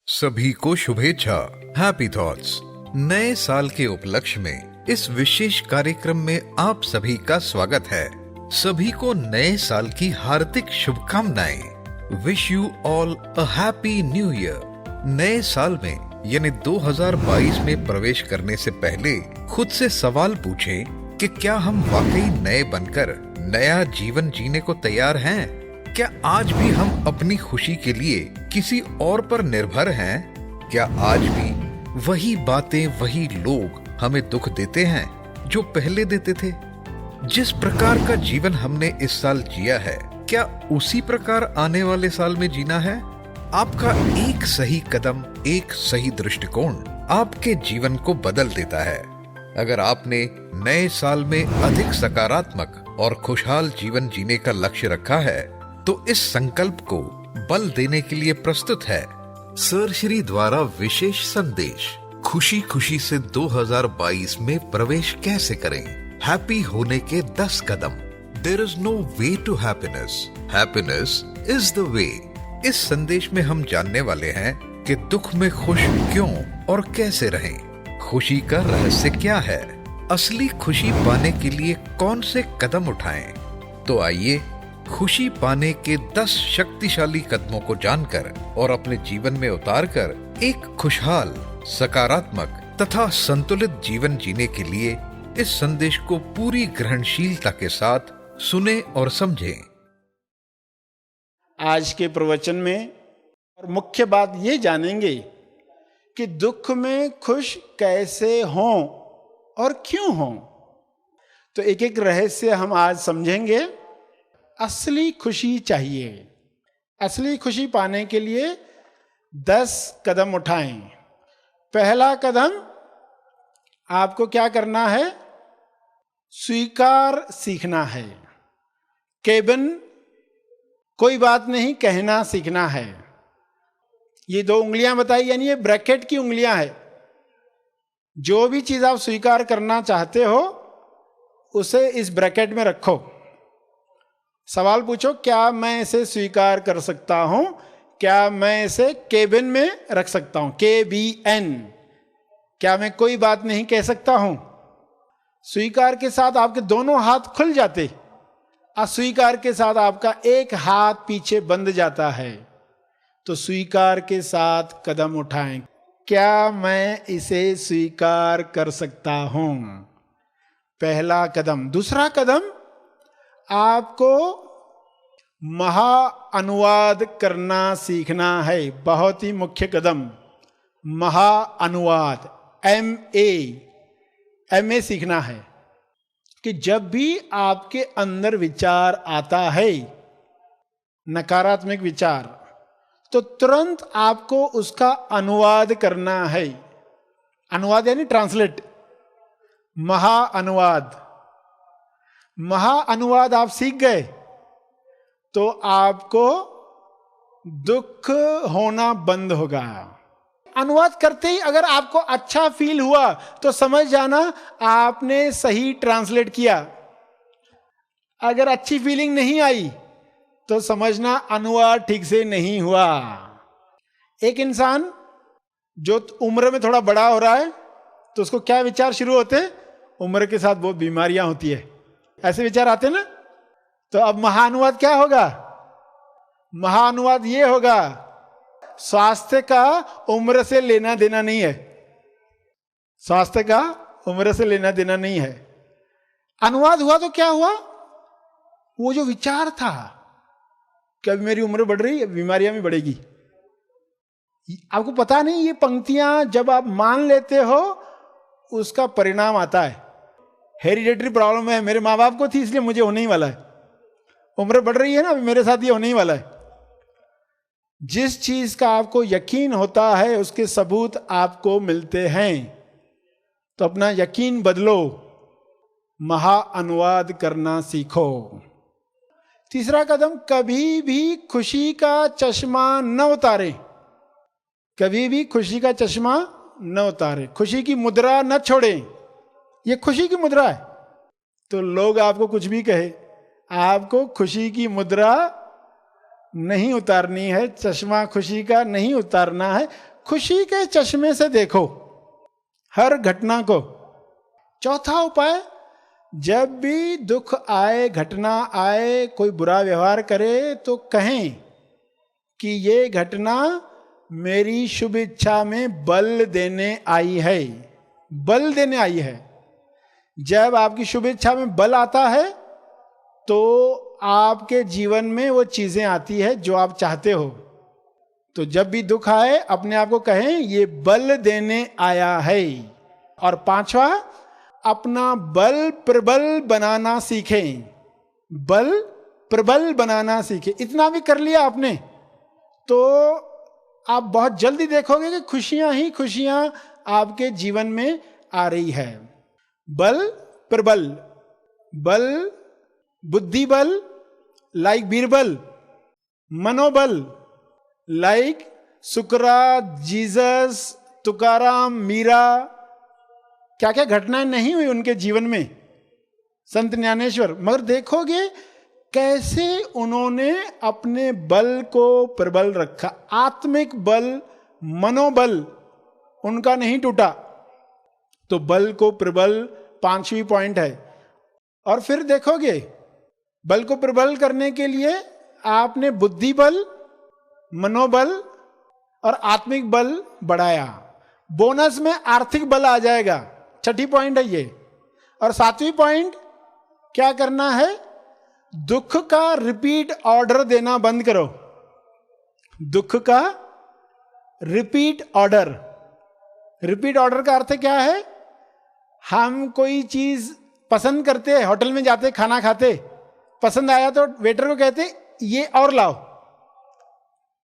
सभी को शुभेच्छा। Happy thoughts. नए साल के उपलक्ष्य में इस विशेष कार्यक्रम में आप सभी का स्वागत है। सभी को नए साल की हार्दिक शुभकामनाएं। Wish you all a happy new year. नए साल में यानी 2022 में प्रवेश करने से पहले खुद से सवाल पूछें कि क्या हम वाकई नए बनकर नया जीवन जीने को तैयार हैं? क्या आज भी हम अपनी खुशी के लिए किसी और पर निर्भर हैं? क्या आज भी वही बातें, वही लोग हमें दुख देते हैं जो पहले देते थे? जिस प्रकार का जीवन हमने इस साल जिया है, क्या उसी प्रकार आने वाले साल में जीना है? आपका एक सही कदम, एक सही दृष्टिकोण आपके जीवन को बदल देता है। अगर आपने नए साल में अधिक सकारात्मक और खुशहाल जीवन जीने का लक्ष्य रखा है, तो इस संकल्प को बल देने के लिए प्रस्तुत है सर श्री द्वारा विशेष संदेश, खुशी खुशी से 2022 में प्रवेश कैसे करें। हैप्पी होने के 10 कदम। There is no way to happiness, happiness is the way. इस संदेश में हम जानने वाले हैं कि दुख में खुश क्यों और कैसे रहें, खुशी का रहस्य क्या है, असली खुशी पाने के लिए कौन से कदम उठाएं। तो आइए खुशी पाने के 10 शक्तिशाली कदमों को जानकर और अपने जीवन में उतारकर एक खुशहाल, सकारात्मक तथा संतुलित जीवन जीने के लिए इस संदेश को पूरी ग्रहणशीलता के साथ सुने और समझें। आज के प्रवचन में और मुख्य बात ये जानेंगे कि दुख में खुश कैसे हों और क्यों हों। तो एक एक रहस्य हम आज समझेंगे। असली खुशी चाहिए। असली खुशी पाने के लिए 10 कदम उठाएं। पहला कदम, आपको क्या करना है? स्वीकार सीखना है। केबिन कोई बात नहीं कहना सीखना है। ये 2 उंगलियां बताई, यानी ये ब्रैकेट की उंगलियां है। जो भी चीज आप स्वीकार करना चाहते हो उसे इस ब्रैकेट में रखो। सवाल पूछो, क्या मैं इसे स्वीकार कर सकता हूं? क्या मैं इसे केबिन में रख सकता हूं? KBN। क्या मैं कोई बात नहीं कह सकता हूं? स्वीकार के साथ आपके दोनों हाथ खुल जाते, अस्वीकार के साथ आपका एक हाथ पीछे बंद जाता है। तो स्वीकार के साथ कदम उठाएं। क्या मैं इसे स्वीकार कर सकता हूं? पहला कदम। दूसरा कदम, आपको महाअनुवाद करना सीखना है। बहुत ही मुख्य कदम, महाअनुवाद। MA सीखना है कि जब भी आपके अंदर विचार आता है, नकारात्मक विचार, तो तुरंत आपको उसका अनुवाद करना है। अनुवाद यानी ट्रांसलेट। महाअनुवाद। महाअनुवाद आप सीख गए तो आपको दुख होना बंद होगा। अनुवाद करते ही अगर आपको अच्छा फील हुआ तो समझ जाना आपने सही ट्रांसलेट किया। अगर अच्छी फीलिंग नहीं आई तो समझना अनुवाद ठीक से नहीं हुआ। एक इंसान जो उम्र में थोड़ा बड़ा हो रहा है तो उसको क्या विचार शुरू होते? उम्र के साथ बहुत बीमारियां होती है, ऐसे विचार आते ना। तो अब महाअनुवाद क्या होगा? महाअनुवाद ये होगा, स्वास्थ्य का उम्र से लेना देना नहीं है। स्वास्थ्य का उम्र से लेना देना नहीं है। अनुवाद हुआ तो क्या हुआ? वो जो विचार था कि अभी मेरी उम्र बढ़ रही है, बीमारियां भी बढ़ेगी। आपको पता नहीं, ये पंक्तियां जब आप मान लेते हो उसका परिणाम आता है। हेरिडेटरी प्रॉब्लम है, मेरे माँ बाप को थी इसलिए मुझे होने ही वाला है। उम्र बढ़ रही है ना, अभी मेरे साथ ये होने ही वाला है। जिस चीज का आपको यकीन होता है उसके सबूत आपको मिलते हैं। तो अपना यकीन बदलो, महाअनुवाद करना सीखो। तीसरा कदम, कभी भी खुशी का चश्मा न उतारे। कभी भी खुशी का चश्मा न उतारे। खुशी की मुद्रा न छोड़े। ये खुशी की मुद्रा है। तो लोग आपको कुछ भी कहे, आपको खुशी की मुद्रा नहीं उतारनी है, चश्मा खुशी का नहीं उतारना है। खुशी के चश्मे से देखो हर घटना को। चौथा उपाय, जब भी दुख आए, घटना आए, कोई बुरा व्यवहार करे तो कहें कि ये घटना मेरी शुभ इच्छा में बल देने आई है, बल देने आई है। जब आपकी शुभ इच्छा में बल आता है तो आपके जीवन में वो चीजें आती है जो आप चाहते हो। तो जब भी दुख आए अपने आप को कहें ये बल देने आया है। और पांचवा, अपना बल प्रबल बनाना सीखें, बल प्रबल बनाना सीखें। इतना भी कर लिया आपने तो आप बहुत जल्दी देखोगे कि खुशियां ही खुशियां आपके जीवन में आ रही है। बल प्रबल, बल बुद्धि बल लाइक बीरबल, मनोबल लाइक सुकरात, जीसस, तुकाराम, मीरा, क्या क्या घटनाएं नहीं हुई उनके जीवन में, संत ज्ञानेश्वर। मगर देखोगे कैसे उन्होंने अपने बल को प्रबल रखा। आत्मिक बल, मनोबल उनका नहीं टूटा। तो बल को प्रबल पांचवी पॉइंट है। और फिर देखोगे बल को प्रबल करने के लिए आपने बुद्धि बल, मनोबल और आत्मिक बल बढ़ाया। बोनस में आर्थिक बल आ जाएगा, छठी पॉइंट है ये। और सातवीं पॉइंट क्या करना है, दुख का रिपीट ऑर्डर देना बंद करो। दुख का रिपीट ऑर्डर, रिपीट ऑर्डर का अर्थ क्या है, हम कोई चीज पसंद करते हैं, होटल में जाते खाना खाते, पसंद आया तो वेटर को कहते ये और लाओ।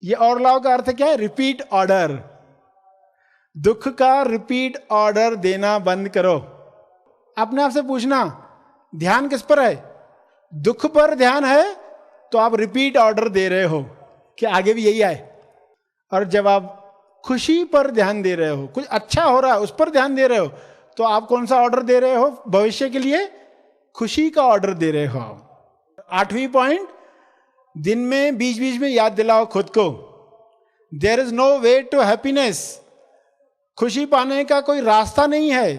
ये और लाओ का अर्थ क्या है, रिपीट ऑर्डर। दुख का रिपीट ऑर्डर देना बंद करो। अपने आप से पूछना ध्यान किस पर है, दुख पर ध्यान है तो आप रिपीट ऑर्डर दे रहे हो कि आगे भी यही आए। और जब आप खुशी पर ध्यान दे रहे हो, कुछ अच्छा हो रहा है उस पर ध्यान दे रहे हो, तो आप कौन सा ऑर्डर दे रहे हो भविष्य के लिए, खुशी का ऑर्डर दे रहे हो। आठवीं पॉइंट, दिन में बीच बीच में याद दिलाओ खुद को, there is no way to happiness. खुशी पाने का कोई रास्ता नहीं है,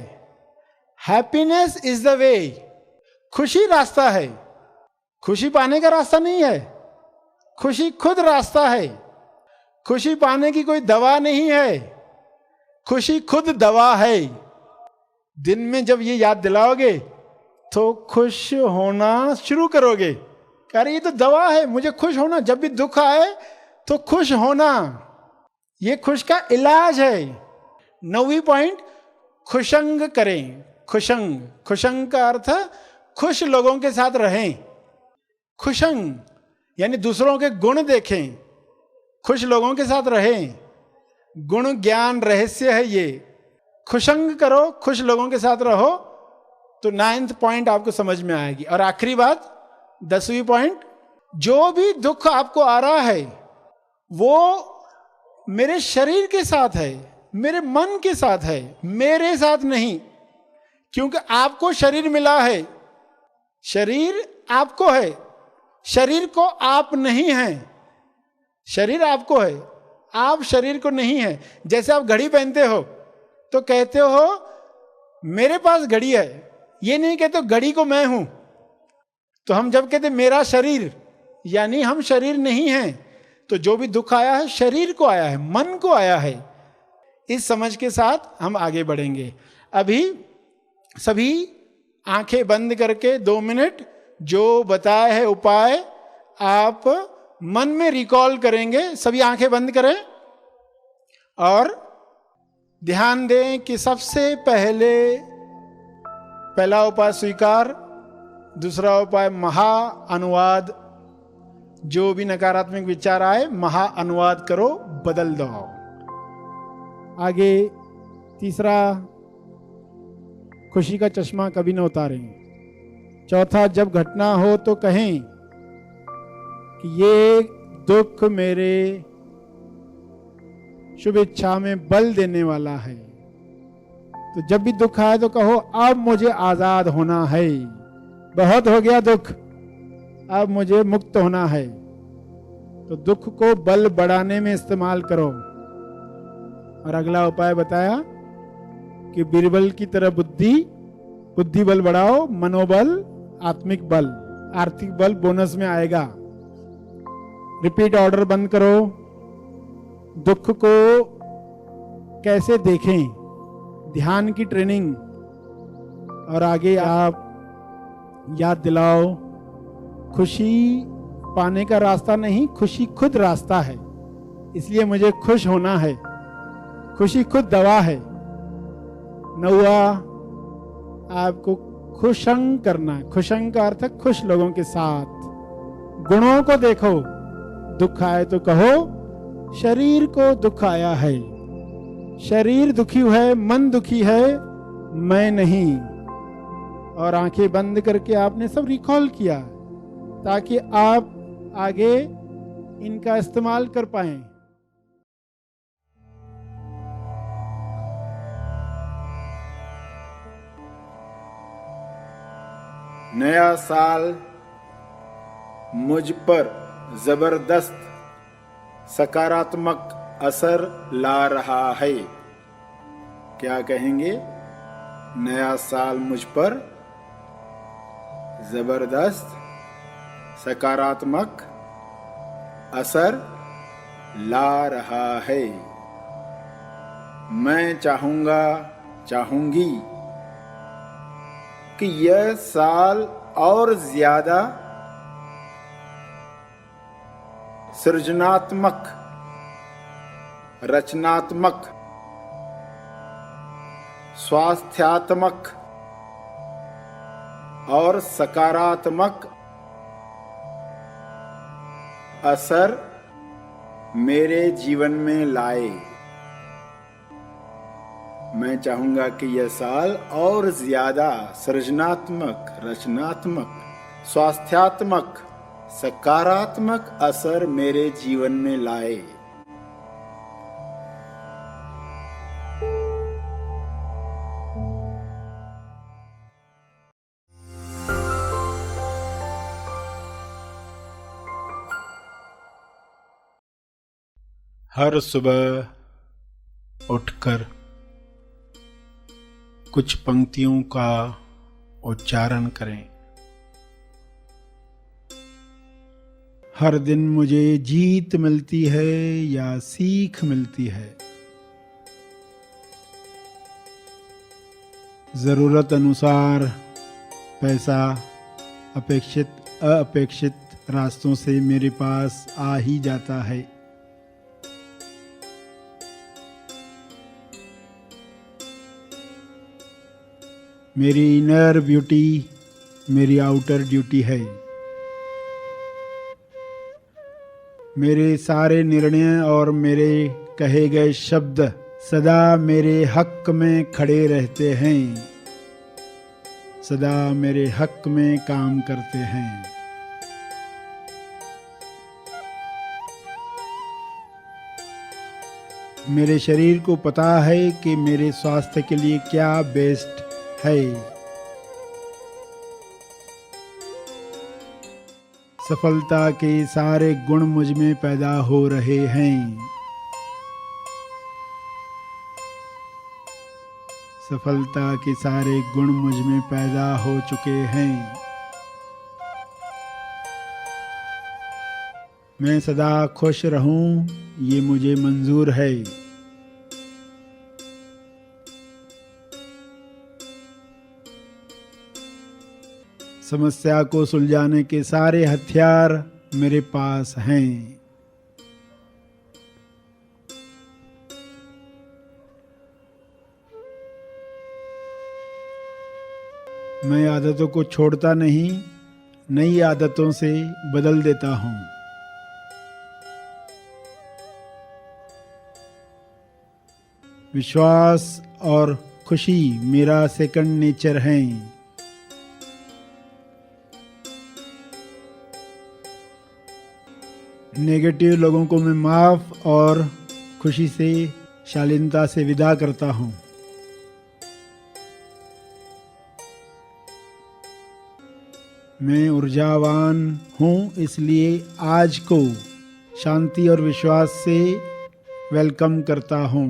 हैप्पीनेस इज द वे। खुशी रास्ता है, खुशी पाने का रास्ता नहीं है, खुशी खुद रास्ता है। खुशी पाने की कोई दवा नहीं है, खुशी खुद दवा है। दिन में जब ये याद दिलाओगे तो खुश होना शुरू करोगे। अरे ये तो दवा है, मुझे खुश होना, जब भी दुख आए तो खुश होना, ये खुश का इलाज है। नौवीं पॉइंट, खुशंग करें। खुशंग, खुशंग का अर्थ खुश लोगों के साथ रहें। खुशंग यानी दूसरों के गुण देखें, खुश लोगों के साथ रहें। गुण ज्ञान रहस्य है ये। खुशंग करो, खुश लोगों के साथ रहो, तो 9th पॉइंट आपको समझ में आएगी। और आखिरी बात 10वीं पॉइंट, जो भी दुख आपको आ रहा है वो मेरे शरीर के साथ है, मेरे मन के साथ है, मेरे साथ नहीं। क्योंकि आपको शरीर मिला है, शरीर आपको है, शरीर को आप नहीं हैं। शरीर आपको है, आप शरीर को नहीं है। जैसे आप घड़ी पहनते हो तो कहते हो मेरे पास घड़ी है, ये नहीं कहते घड़ी को मैं हूं। तो हम जब कहते मेरा शरीर, यानी हम शरीर नहीं हैं। तो जो भी दुख आया है शरीर को आया है, मन को आया है। इस समझ के साथ हम आगे बढ़ेंगे। अभी सभी आंखें बंद करके 2 मिनट जो बताए है उपाय आप मन में रिकॉल करेंगे। सभी आंखें बंद करें और ध्यान दें कि सबसे पहला उपाय स्वीकार, दूसरा उपाय महा अनुवाद। जो भी नकारात्मक विचार आए महा अनुवाद करो, बदल दो। आगे तीसरा, खुशी का चश्मा कभी न उतारें। चौथा, जब घटना हो तो कहें कि ये दुख मेरे शुभ इच्छा में बल देने वाला है। तो जब भी दुख आए तो कहो अब मुझे आजाद होना है, बहुत हो गया दुख, अब मुझे मुक्त होना है। तो दुख को बल बढ़ाने में इस्तेमाल करो। और अगला उपाय बताया कि बीरबल की तरह बुद्धि बल बढ़ाओ, मनोबल, आत्मिक बल, आर्थिक बल बोनस में आएगा। रिपीट ऑर्डर बंद करो। दुख को कैसे देखें, ध्यान की ट्रेनिंग। और आगे आप याद दिलाओ, खुशी पाने का रास्ता नहीं, खुशी खुद रास्ता है, इसलिए मुझे खुश होना है। खुशी खुद दवा है। 9वां, आपको खुशंग करना है। खुशंग का अर्थ है खुश लोगों के साथ। गुणों को देखो। दुख आए तो कहो शरीर को दुख आया है, शरीर दुखी है, मन दुखी है, मैं नहीं। और आंखें बंद करके आपने सब रिकॉल किया ताकि आप आगे इनका इस्तेमाल कर पाएं। नया साल मुझ पर जबरदस्त सकारात्मक असर ला रहा है। क्या कहेंगे? नया साल मुझ पर जबरदस्त सकारात्मक असर ला रहा है। मैं चाहूंगी कि यह साल और ज्यादा सृजनात्मक, रचनात्मक, स्वास्थ्यात्मक और सकारात्मक असर मेरे जीवन में लाए। मैं चाहूंगा कि यह साल और ज्यादा सृजनात्मक, रचनात्मक, स्वास्थ्यात्मक, सकारात्मक असर मेरे जीवन में लाए। हर सुबह उठकर कुछ पंक्तियों का उच्चारण करें। हर दिन मुझे जीत मिलती है या सीख मिलती है, जरूरत अनुसार पैसा अपेक्षित अपेक्षित रास्तों से मेरे पास आ ही जाता है। मेरी इनर ब्यूटी मेरी आउटर ड्यूटी है। मेरे सारे निर्णय और मेरे कहे गए शब्द सदा मेरे हक में खड़े रहते हैं, सदा मेरे हक में काम करते हैं। मेरे शरीर को पता है कि मेरे स्वास्थ्य के लिए क्या बेस्ट है। सफलता के सारे गुण मुझ में पैदा हो रहे हैं। सफलता के सारे गुण मुझ में पैदा हो चुके हैं। मैं सदा खुश रहूं, ये मुझे मंजूर है। समस्या को सुलझाने के सारे हथियार मेरे पास हैं। मैं आदतों को छोड़ता नहीं, नई आदतों से बदल देता हूं। विश्वास और खुशी मेरा सेकंड नेचर है। नेगेटिव लोगों को मैं माफ और खुशी से, शालीनता से विदा करता हूं। मैं ऊर्जावान हूं, इसलिए आज को शांति और विश्वास से वेलकम करता हूं।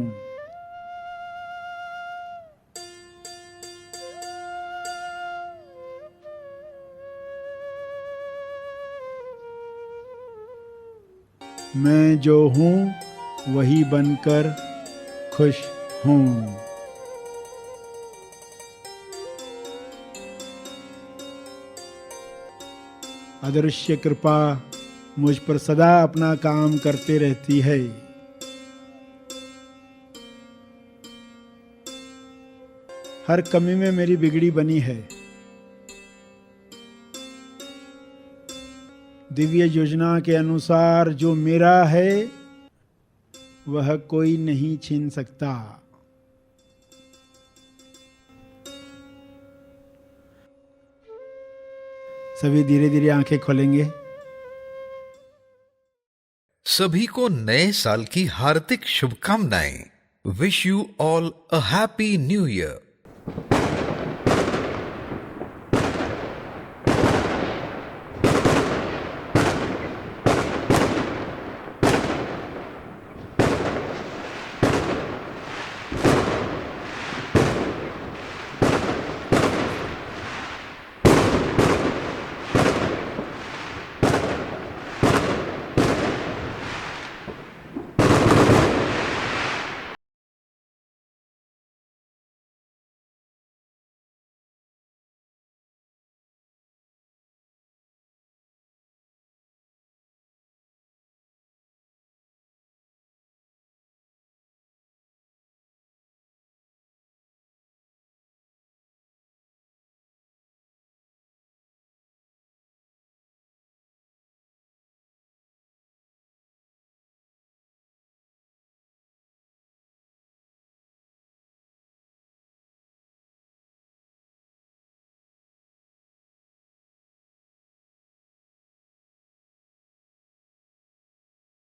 मैं जो हूं वही बनकर खुश हूं। अदृश्य कृपा मुझ पर सदा अपना काम करते रहती है। हर कमी में मेरी बिगड़ी बनी है। दिव्य योजना के अनुसार जो मेरा है वह कोई नहीं छीन सकता। सभी धीरे धीरे आंखें खोलेंगे। सभी को नए साल की हार्दिक शुभकामनाएं। Wish you all a happy new year.